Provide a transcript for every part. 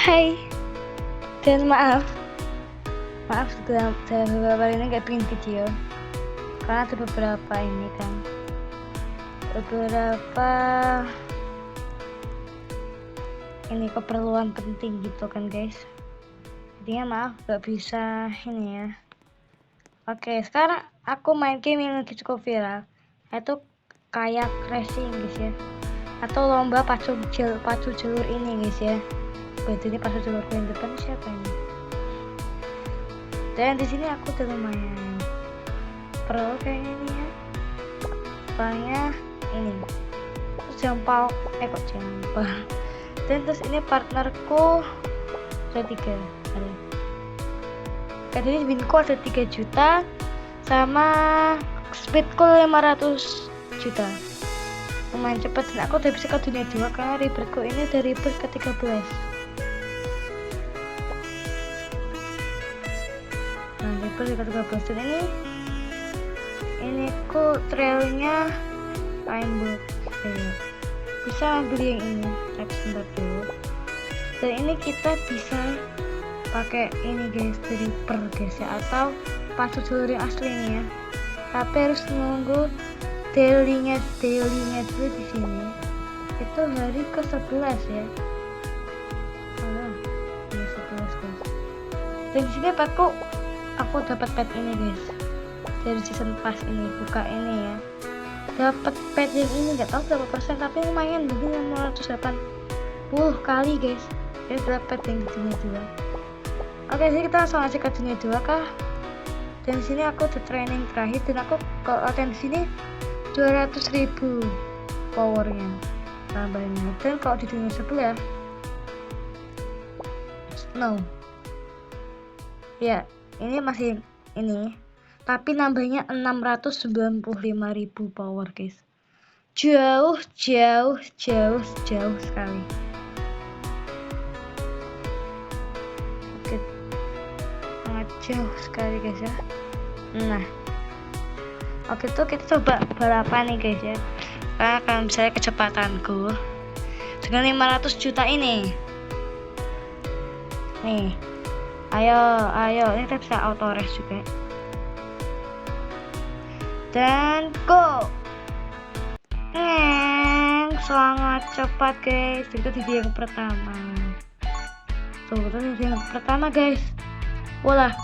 Hai, dan maaf saya beberapa hari ini nggak bikin video karena ada beberapa keperluan penting gitu kan guys. Jadinya maaf nggak bisa ini ya. Oke, sekarang aku main game yang lagi cukup viral, yaitu kayak racing guys ya, atau lomba pacu jalur ini guys ya. Berarti ini pacu jalur yang depan siapa ini? Dan di sini aku udah lumayan pro kayaknya ini ya. Soalnya ini terus jempol kok jempol. Dan terus ini partnerku ada 3 ada. Jadi winku ada 3 juta sama speedku 500 juta. Lumayan cepet, dan aku udah bisa ke dunia 2 karena rebirthku ini udah rebirth ke 13. Nah, rebirth ke 13 dan ini ku trailnya rainbow. Bisa ambil yang ini, tapi sebentar dulu. Dan ini kita bisa pakai ini guys, rebirth guys ya, atau pacu jalur yang asli ini ya. Tapi harus nunggu dailynya dulu di sini. Itu hari ke-11 ya. Ini 11 guys. Dan di sini aku dapat pet ini guys. Dari season pass ini, buka ini ya. Dapat pet yang ini nggak tahu berapa persen, tapi lumayan, mungkin 580 kali guys. Jadi dapat pet yang di dunia 2. Oke, jadi kita langsung aja ke dunia 2 kah? Dan di sini aku udah training terakhir, dan aku kalau latihan di sini 200.000 powernya tambahnya. Dan kalau di dunia sebelah ya ini masih ini, tapi nambahnya 695.000 power guys. Jauh sekali. Oke, sangat jauh sekali guys ya. Nah, oke tuh kita coba balapan nih guys ya. Karena kalau misalnya kecepatanku dengan 500 juta ini nih, ayo ini kita bisa auto race juga. Dan go, sangat cepat guys. Itu di yang pertama tuh, itu di yang pertama guys. Walah,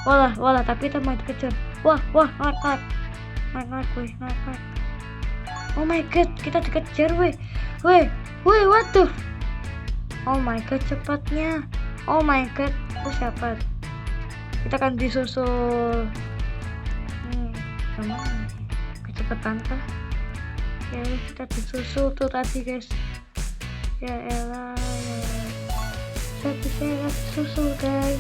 tapi kita mau dikejar. Wah, naik. Oh my god, kita dikejar weh, what the? Oh my god, cepatnya. Oh my god, itu siapa? Kita akan disusul. Kemana? Kecepatan kah? Ya, kita disusul tuh tadi guys. Ya elah, saya disusul guys.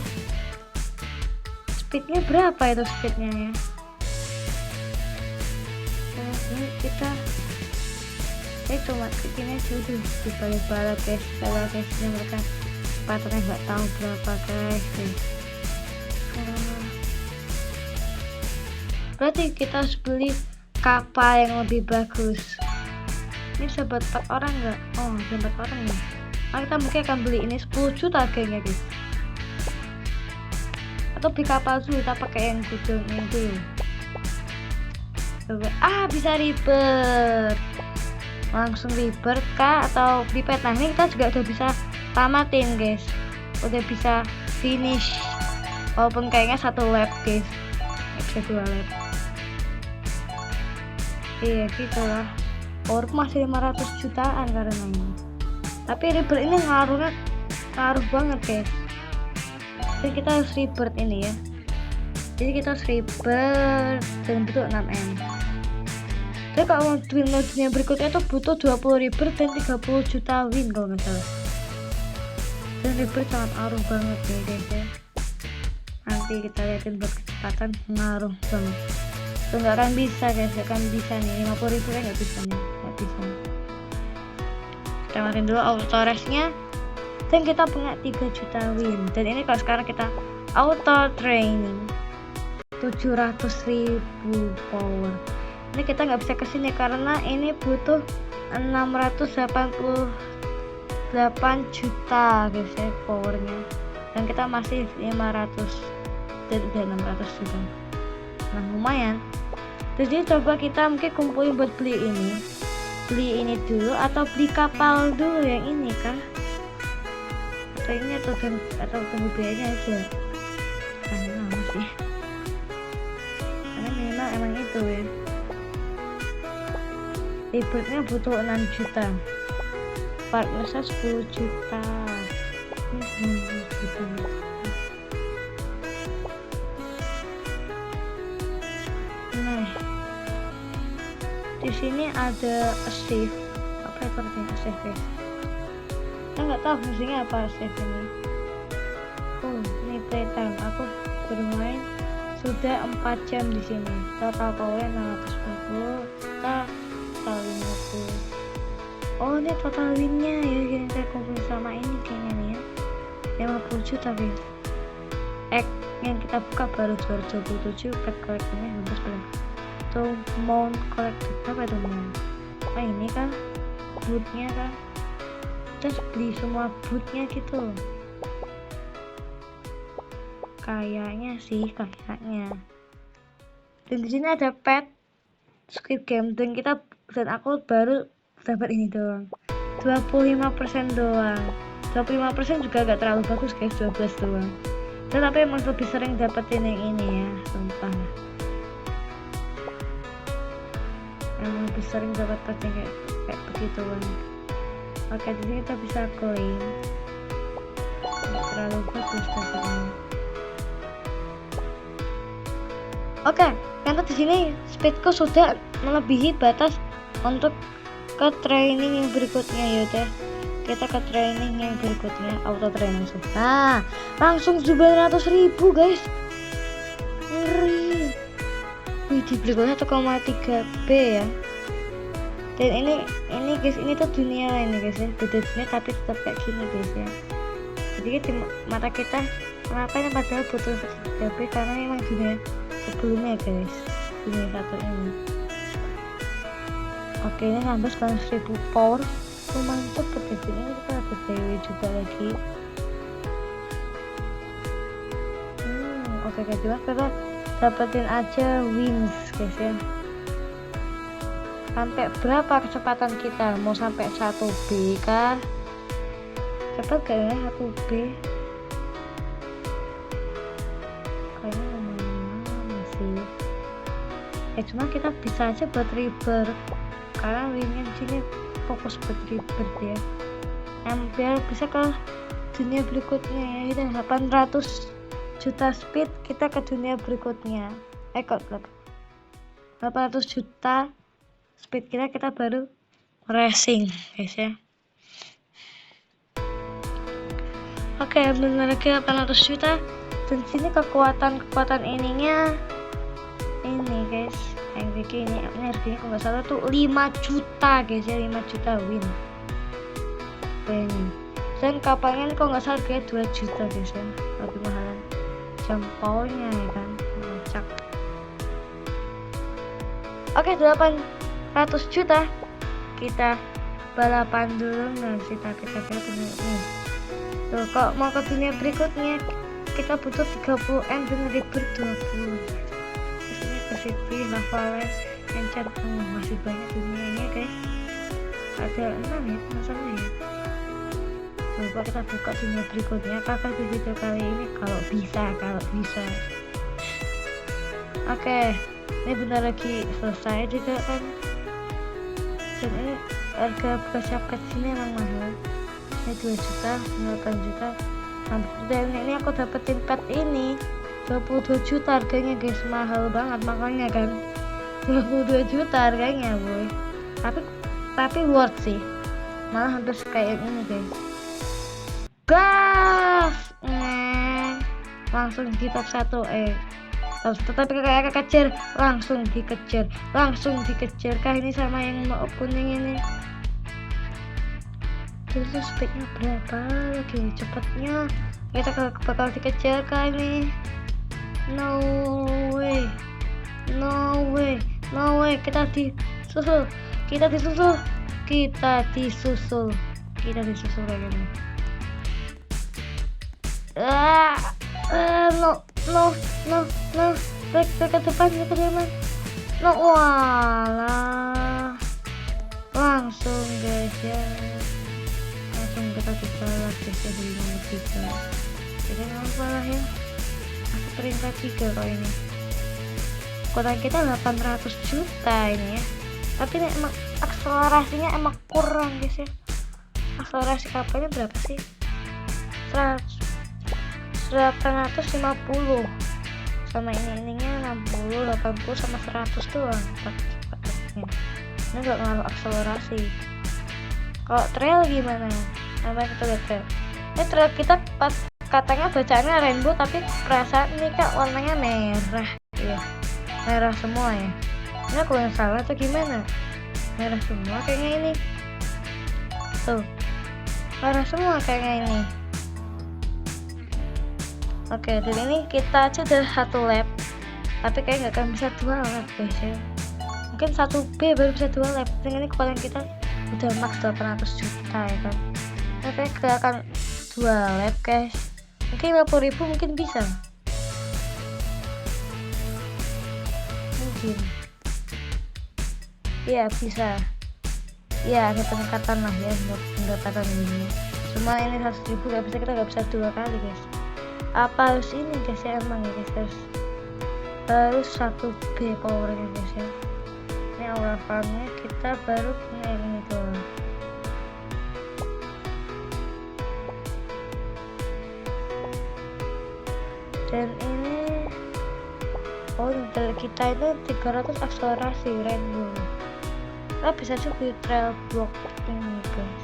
Speednya berapa itu speednya ya? Ini kita cuma begini aja udah dibalik-balik guys. Kalau guysnya mereka patronnya nggak tahu berapa guys. Berarti kita harus beli kapal yang lebih bagus. Ini bisa buat 4 orang nggak? Oh, bisa 4 orang ya. Nah, kita mungkin akan beli ini 10 juta kayaknya guys. Atau beli kapal dulu, kita pakai yang gudang itu. Bisa rebirth. Langsung rebirth kah atau di pet? Nah, ini kita juga udah bisa tamatin guys. Udah bisa finish. Walaupun kayaknya 1 lap guys. Bisa 2 lap. Iya gitu lah. Power masih 500 jutaan karena ini. Tapi rebirth ini ngaruh banget guys. Jadi kita harus rebirth ini ya. Jadi kita harus rebirth dalam bentuk 6M. Tapi kalau win-win berikutnya itu butuh 20 rebirth dan 30 juta win kalau nggak salah. Dan rebirth sangat ngaruh banget ya guys ya. Nanti kita liatin buat kecepatan, ngaruh banget. Itu nggak akan bisa guys, nggak akan bisa nih. 50 ribu kan nggak bisa nih, nggak bisa. Kita matiin dulu auto race nya. Dan kita punya 3 juta win. Dan ini kalau sekarang kita auto training 700.000 power. Ini kita nggak bisa kesini karena ini butuh 680 8 juta guys ya powernya, dan kita masih 500 dan udah 600 juga. Nah lumayan. Jadi coba kita mungkin kumpulin buat beli ini dulu, atau beli kapal dulu yang ini kah, atau ini, atau tunggu biayanya aja. Nah sih, karena minimal emang itu ya. Ribetnya butuh 6 juta, partnernya 10 juta, ini 10 juta. Nah di sini ada save, apa itu artinya save guys? Saya nggak tahu fungsinya apa save ini. Ini playtime, aku bermain sudah 4 jam di sini. Total power 640, total 50. Oh ini total winnya ya, yang saya kumpul sama ini kayaknya nih ya, 50 juta guys. Yang kita buka baru 227, pet collectingnya habis belum. Tuh mount collected, apa itu mount? Oh ini kan bootnya kan, terus beli semua bootnya gitu kayaknya sih, kayaknya. Dan di sini ada pet Squid Game, dan aku baru dapat ini doang, 25% doang. 25% juga gak terlalu bagus guys, 12 doang. Tapi emang lebih sering dapetin yang ini ya, sumpah. Emang lebih sering dapat pet yang kayak begituan. Oke, di sini kita bisa claim. Terlalu bagus dapetnya. Oke, karena di sini speedku sudah melebihi batas untuk ke training yang berikutnya. Yaudah, kita ke training yang berikutnya, auto training sudah. Langsung 900.000 guys, ngeri. Wih, dibeli 1,3B ya. Dan ini guys, ini tuh dunia lain guys ya, beda dunia tapi tetap kayak gini guys ya. Jadi di mata kita kenapa ini padahal butuh 3B, karena memang dunia sebelumnya guys, dunia satu ini. Oke, ini nambah 900.000 power, lumayan cepet guys. Ini kita dapat BW juga lagi. Oke guys, kita dapetin aja wins guys ya. Sampai berapa kecepatan kita? Mau sampai 1B kah? Cepet gak ya 1B? Kayaknya lumayan lama sih. Cuma kita bisa aja buat rebirth, karena winnya di sini fokus buat rebirth ya. Biar bisa ke dunia berikutnya ya. Kita 800 juta speed, kita ke dunia berikutnya. Kok 800 juta speed kita baru racing guys ya. Oke, benar lagi 800 juta. Dan sini kekuatan ininya ini guys, MVP ini energinya kalau nggak salah tuh 5 juta guys ya, 5 juta win. Ini dan kapalnya kok nggak salah kayak 2 juta guys ya, lebih mahalan jempolnya ya kan, ngacak. Oke, 800 juta kita balapan dulu. Nah kita punya nih tuh, kok mau ke dunia berikutnya kita butuh 30M dan rebirth 20. Terus ini ke city lava enchant, masih banyak dunianya guys, ada 6 ya masalahnya ya. Coba kita buka dunia berikutnya kakak di video kali ini kalau bisa. Oke, ini bentar lagi selesai juga kan. Dan ini harga bekas sini emang mahal. Ini 2 juta, 8 juta. Dan ini aku dapetin pet ini 22 juta harganya guys, mahal banget makanya kan. 22 juta harganya boy. Tapi worth sih. Malah hampir kayak ini guys. Gas, langsung di top 1 tapi kayak kekejar, langsung dikejar kah ini sama yang mau kuning ini. Terus speednya berapa lagi cepatnya, kita bakal dikejar kah ini? No way, kita disusul. Kita disusul kayak gini. No, back ke depan. No, walah, langsung guys ya, langsung kita dibalap guys ya, di nomor 3. Jadi nggak salah ya, masuk peringkat 3 kok ini. Kota kita 800 juta ini ya, tapi ini emang akselerasinya emang kurang guys ya. Akselerasi kapalnya berapa sih? 850 sama ininya 60, 80 sama 100 doang paketnya. Ini nggak ngaruh akselerasi. Kalau trail gimana? Namanya kita lihat trail. Ini trail kita pas katanya bacaannya rainbow, tapi perasaan ini kak warnanya merah ya, merah semua ya. Ini aku yang salah atau gimana? Merah semua kayaknya ini. Tuh, merah semua kayaknya ini. Oke, jadi ini kita aja udah 1 lap, tapi kayak nggak akan bisa 2 lap guys ya. Mungkin 1B baru bisa 2 lap. Ini kekuatan kita udah max 800 juta ya kan. Nah, kayak nggak akan 2 lap guys. Mungkin 50.000 mungkin bisa. Mungkin. Iya bisa. Iya ada peningkatan lah ya buat pendapatan ini. Cuma ini 100.000 nggak bisa, kita nggak bisa 2 kali guys. Apa harus ini guys ya, emang ya guys, harus 1B powernya guys ya. Ini aura farmnya kita baru punya ini tuh. Dan ini kita itu 300 akselerasi rainbow. Kita bisa juga trail block ini guys.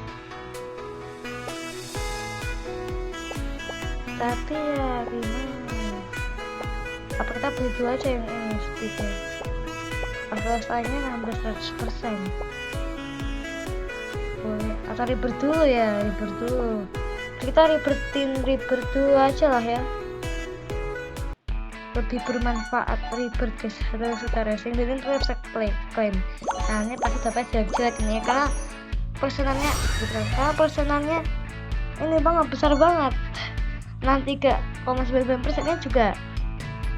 Tapi ya gimana, apa kita beli dulu aja yang ini speednya, akselerasinya nambah 100%. Boleh, atau rebirth dulu ya, rebirth dulu. Kita rebirth dulu aja lah ya, lebih bermanfaat rebirth guys. Ada suka racing dan kita bisa klaim. Nah ini pasti dapat jelek ini ya, karena persenannya ini banget, besar banget. 63,9% juga,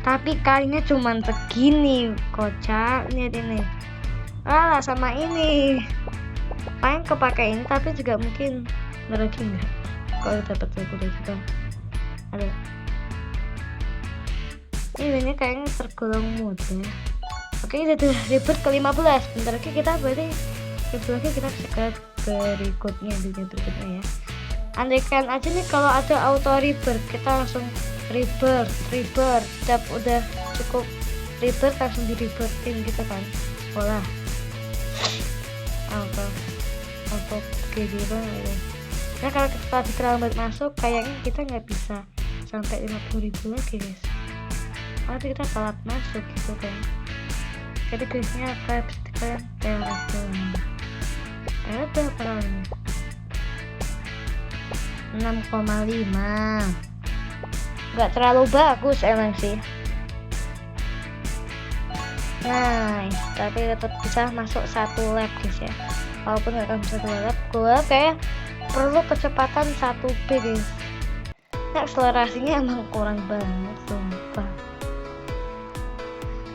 tapi kalinya cuman segini, kocak. Lihat ini, sama ini paling kepake ini, tapi juga mungkin ngerugi nggak kalau dapat 20 juta. Ada ini kayaknya tergolong mudah. Oke, udah rebirth ke 15. Bentar lagi kita berarti kita bisa ke berikutnya ya. Andaikan aja nih kalau ada auto rebirth, kita langsung rebirth. Setiap udah cukup rebirth langsung di rebirthin gitu kan. Olah auto kayak gitu gitu. Nah kalau kita terlambat masuk, kayaknya kita nggak bisa sampai 50.000 lagi guys. Nanti kita telat masuk gitu kan. Jadi guysnya kayak telepon. Ada perangnya 6,5, nggak terlalu bagus emang sih. Nice, tapi tetap bisa masuk 1 lap guys ya. Walaupun nggak akan bisa 2 lap, gua kayak perlu kecepatan 1B guys. Nah, akselerasinya emang kurang banget sumpah.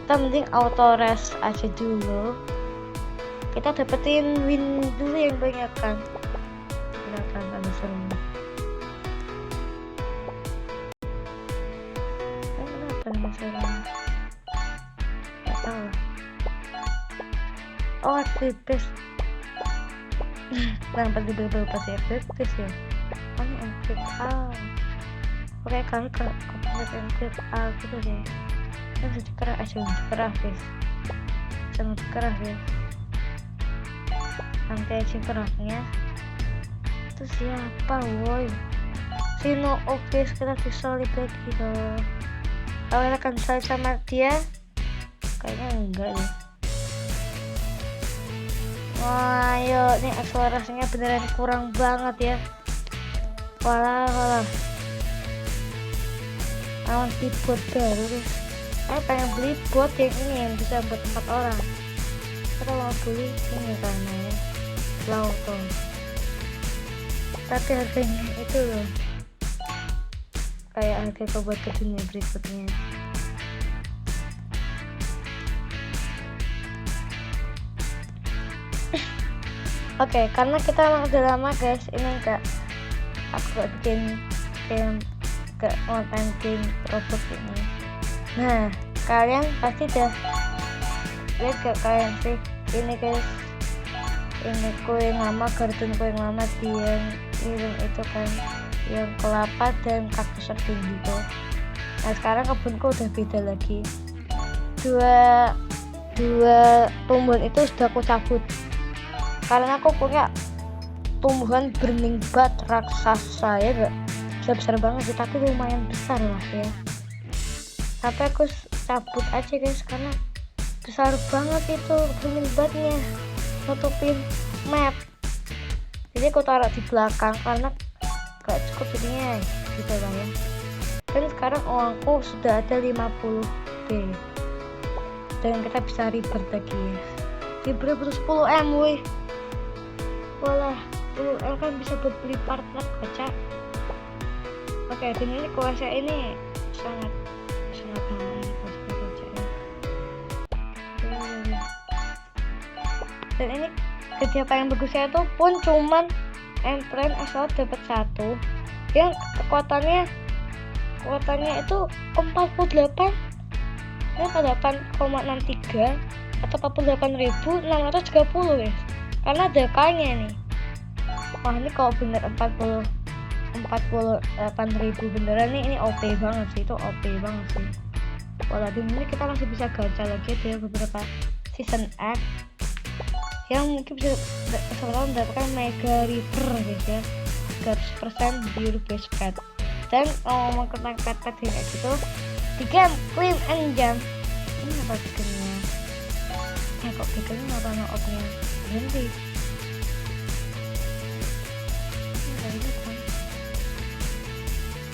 Kita mending auto race aja dulu, kita dapetin win dulu yang banyak kan. Akan ada seru. Masalah nggak tahu. Oh aktivis kenapa tiba-tiba pasti aktivis ya. Oh ini aktivis. Oke kali kalau aktivis gitu deh. Kan bisa dikerah guys, sangat kerah ya. Nanti aja kerahnya itu siapa woi, Sino. Oke kita disolid lagi dong. Kalau akan salib sama dia, kayaknya enggak deh. Wah, ayo, nih akselerasinya beneran kurang banget ya. Walah. Awan bot baru deh. Saya pengen beli bot yang ini yang bisa buat 4 orang. Kita mau beli ini kan namanya Lauton. tapi harganya itu loh kayak harga kau buat ke dunia berikutnya. Oke, karena kita udah lama guys ini aku gak bikin game, gak online game Roblox ini. Nah, kalian pasti udah lihat gak kalian sih ini guys, ini koin lama, garden koin lama di yang itu kan, yang kelapa dan kaktus tinggi gitu. Nah sekarang kebunku udah beda lagi, dua tumbuhan itu sudah aku cabut karena aku punya tumbuhan burning bat raksasa ya, gak besar banget sih tapi lumayan besar lah ya, tapi aku cabut aja guys karena besar banget itu burning batnya, nutupin map. Jadi aku taruh di belakang karena gak cukup jadinya gitu lah ya. Dan sekarang uangku sudah ada 50B dan kita bisa rebirth lagi. Rebirth butuh 10M wih. Walah 10M kan bisa buat beli part-part gacha. Oke, dan ini kuasa ini sangat ramai kuasa gacha ya. Dan ini kerja paling bagusnya itu pun cuman Emprem asal dapat 1 yang kekuatannya itu 48 ya, 8,63 atau 48.630 guys, karena ada kanya nih. Wah ini kalau bener 48.000 beneran nih, ini OP banget sih, itu OP banget sih. Walaupun ini kita masih bisa gacha lagi ya beberapa season X yang mungkin bisa mendapatkan mega reaper guys ya, 100% pure base pet. Dan ngomong tentang pet-pet kayak gitu di game Climb and Jump ini apa bikinnya kok bikinnya nggak pernah opnya berhenti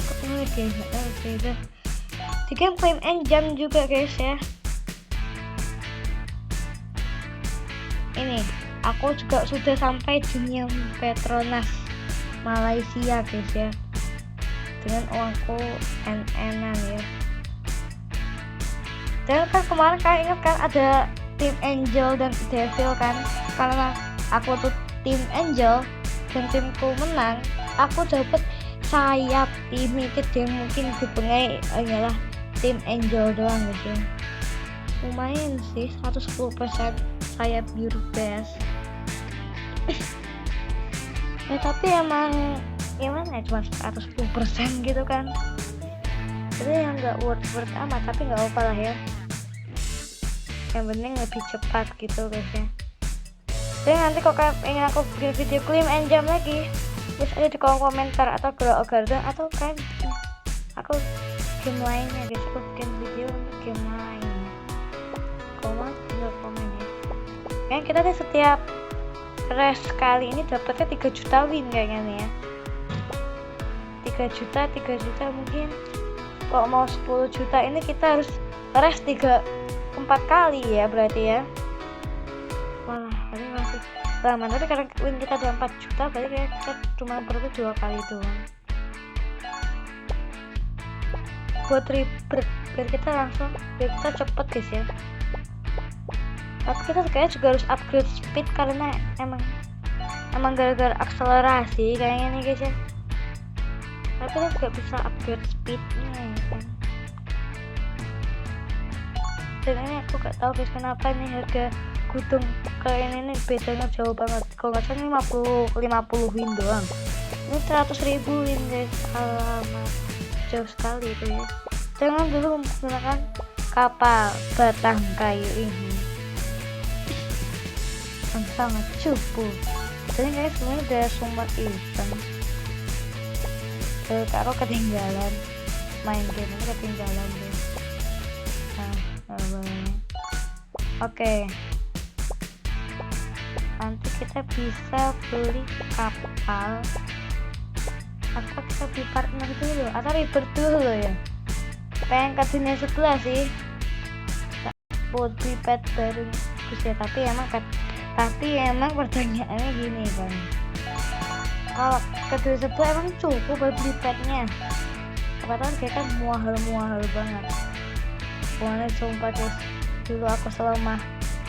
ketemu lagi nggak tahu sih itu di game Climb and Jump juga guys ya. Ini aku juga sudah sampai dunia Petronas Malaysia guys ya, dengan uangku enan ya. Dan kan kemarin kalian ingat kan ada tim Angel dan Devil kan, karena aku tuh tim Angel dan timku menang, aku dapat sayap limited yang mungkin dipunyai hanyalah tim Angel doang guys ya. Lumayan sih 110% sayap biru best. Ya tapi emang gimana ya, cuma 110% gitu kan, jadi yang nggak worth amat, tapi nggak apa lah ya, yang penting lebih cepat gitu guys ya. Jadi nanti kalau kalian ingin aku bikin video Climb and Jump lagi, bisa aja di kolom komentar atau Grow Garden, atau kan aku game lainnya guys, aku bikin video untuk game lain. Komen tinggal komen ya. Kan kita nih setiap race kali ini dapatnya 3 juta win kayaknya nih ya. 3 juta mungkin. Kalau mau 10 juta ini kita harus race 4 kali ya berarti ya. Wah, tapi masih lama, tapi karena win kita ada 4 juta berarti kayak kita cuma perlu 2 kali doang. Buat rebirth biar kita cepet guys ya. Tapi kita kayaknya juga harus upgrade speed karena emang gara-gara akselerasi kayaknya nih guys ya. Tapi kita juga bisa upgrade speednya ya kan. Dan ini aku gak tahu guys kenapa nih harga gudung kayak ini bedanya jauh banget. Kalau nggak salah 50 win doang, ini 100.000 win guys. Alamak, jauh sekali itu ya. Jangan dulu menggunakan kapal batang kayu ini yang sangat cupu. Jadi guys semuanya udah sumber item. Aku ketinggalan main game ini, ketinggalan guys. Oke. Nanti kita bisa beli kapal atau kita beli partner dulu atau rebirth dulu ya. Pengen ke dunia sebelah sih buat beli pet baru ya, tapi emang pertanyaannya gini kan, kalau kedua sebelah emang cukup buat beli petnya. Padahal dia kan muahal banget. Pokoknya sumpah guys, dulu aku selama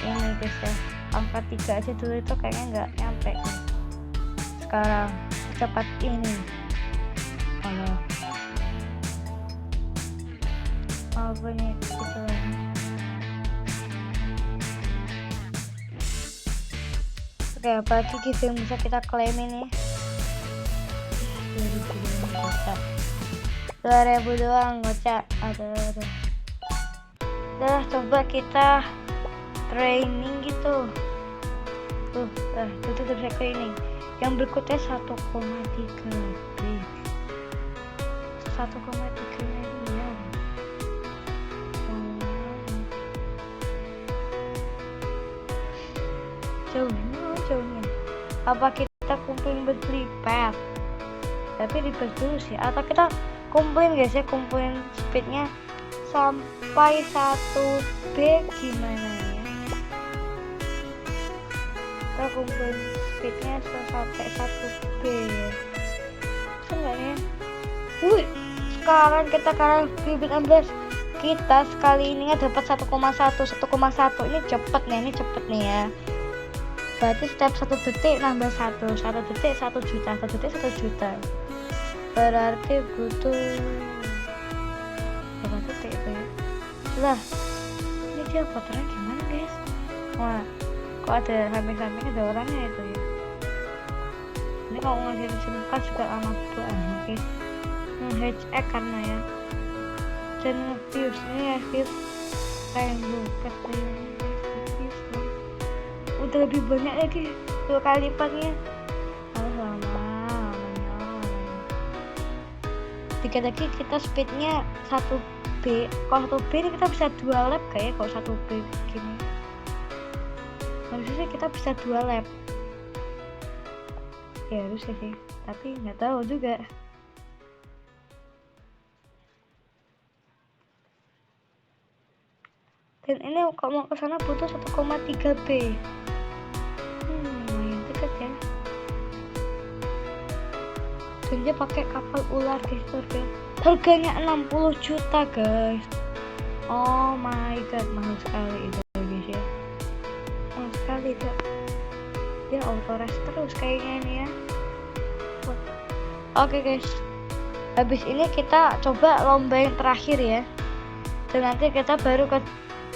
ini guys ya, angka 3 aja dulu itu kayaknya nggak nyampe guys. Sekarang secepat ini. Kalau apa nih gitu. Oke, apalagi gift yang bisa kita klaim ini? 2000 doang gocap. Aduh. Udah, coba kita training gitu. Itu bisa training. Yang berikutnya 1,3 B. 1,3 miliar. Jauhnya. Apa kita kumpulin buat beli pet? Tapi ribet dulu sih. Atau kita kumpulin guys ya, kumpulin speednya sampai 1B gimana ya? Kita kumpulin speednya sampai 1B ya. Bisa nggak ya? Sekarang kita bibit 16. Kita sekali ini dapat 1,1. Ini cepet nih ya. Berarti setiap 1 detik nambah 1 detik 1 juta, 1 detik 1 juta. Berarti butuh berapa detik itu ya? Lah, ini dia kotornya gimana guys? Wah, kok ada samping-samping ada orangnya itu ya? Ini kalau ngasih muka juga lama banget guys. Nge-hack karena ya. Dan nge-views ini ya, views rainbow cat udah lebih banyak lagi 2 kali lipatnya. Lamanya. Dikit lagi kita speednya 1B. Kalau 1B ini kita bisa 2 lap kayak kalau 1B gini. Harusnya kita bisa 2 lap. Ya harusnya sih, tapi nggak tahu juga. Dan ini kalau mau ke sana butuh 1,3 B. Lumayan dekat ya. Dan dia pakai kapal ular guys, harganya 60 juta guys. Oh my god, mahal sekali itu guys ya. Mahal sekali itu. Dia auto rest terus kayaknya ini ya. Oke guys, habis ini kita coba lomba yang terakhir ya. Dan nanti kita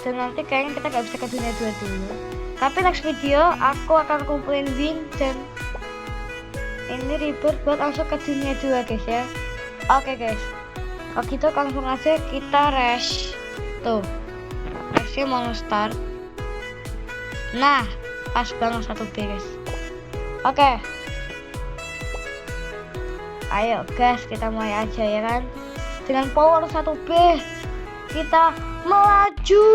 dan nanti kayaknya kita nggak bisa ke dunia 2 dulu. Tapi next video aku akan kumpulin win dan ini rebirth buat langsung ke dunia 2 guys ya. Oke guys, kalau gitu langsung aja kita rush. Tuh, rushnya mau start. Nah, pas banget 1B guys. Oke. Ayo guys, kita mulai aja ya kan. Dengan power 1B kita melaju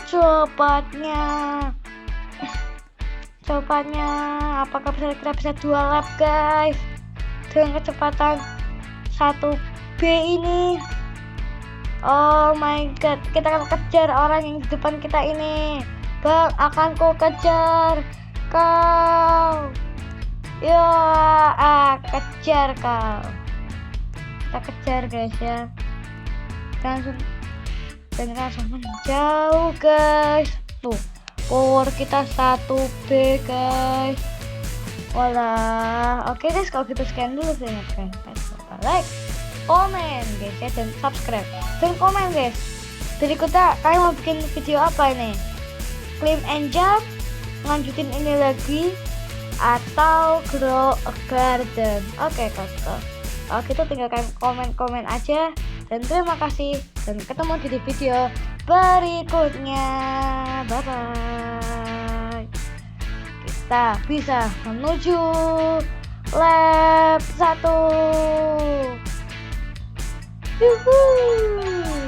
cepatnya. Apakah kita bisa 2 lap guys dengan kecepatan 1B ini? Oh my god, kita akan kejar orang yang di depan kita ini. Bang, akan ku kejar kau. Ya, kejar kau. Kita kejar guys ya. Dan langsung menjauh guys. Tuh, power kita 1B guys. Walah. Oke guys, kalau gitu sekian dulu videonya guys. Like, komen guys ya, dan subscribe dan komen guys. Berikutnya kalian mau bikin video apa ini? Climb and jump, lanjutin ini lagi, atau grow a garden? Oke kakak. Oke, itu tinggal kalian komen aja. Dan terima kasih, dan ketemu di video berikutnya. Bye bye. Kita bisa menuju lab 1. Yuhuu.